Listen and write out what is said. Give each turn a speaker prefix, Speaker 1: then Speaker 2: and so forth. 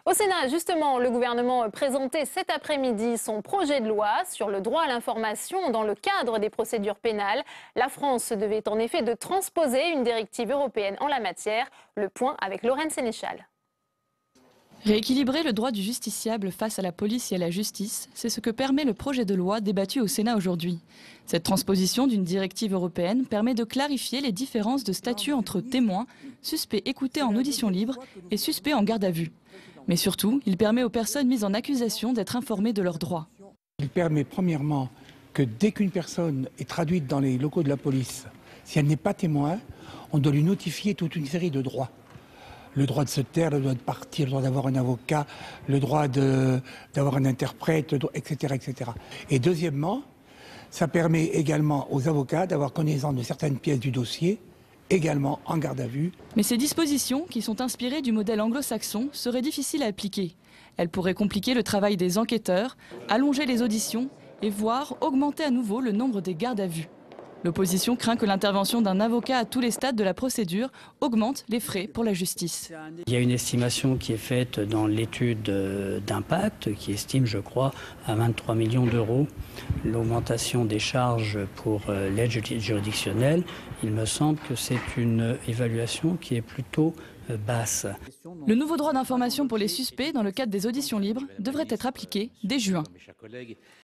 Speaker 1: Au Sénat, justement, le gouvernement présentait cet après-midi son projet de loi sur le droit à l'information dans le cadre des procédures pénales. La France devait en effet de transposer une directive européenne en la matière. Le point avec Lorraine Sénéchal.
Speaker 2: Rééquilibrer le droit du justiciable face à la police et à la justice, c'est ce que permet le projet de loi débattu au Sénat aujourd'hui. Cette transposition d'une directive européenne permet de clarifier les différences de statut entre témoins, suspects écoutés en audition libre et suspects en garde à vue. Mais surtout, il permet aux personnes mises en accusation d'être informées de leurs droits.
Speaker 3: Il permet premièrement que dès qu'une personne est traduite dans les locaux de la police, si elle n'est pas témoin, on doit lui notifier toute une série de droits. Le droit de se taire, le droit de partir, le droit d'avoir un avocat, le droit d'avoir un interprète, etc., etc. Et deuxièmement, ça permet également aux avocats d'avoir connaissance de certaines pièces du dossier, également en garde à vue.
Speaker 2: Mais ces dispositions, qui sont inspirées du modèle anglo-saxon, seraient difficiles à appliquer. Elles pourraient compliquer le travail des enquêteurs, allonger les auditions et voire augmenter à nouveau le nombre des gardes à vue. L'opposition craint que l'intervention d'un avocat à tous les stades de la procédure augmente les frais pour la justice.
Speaker 4: Il y a une estimation qui est faite dans l'étude d'impact qui estime, je crois, à 23 millions d'euros l'augmentation des charges pour l'aide juridictionnelle. Il me semble que c'est une évaluation qui est plutôt basse.
Speaker 2: Le nouveau droit d'information pour les suspects dans le cadre des auditions libres devrait être appliqué dès juin.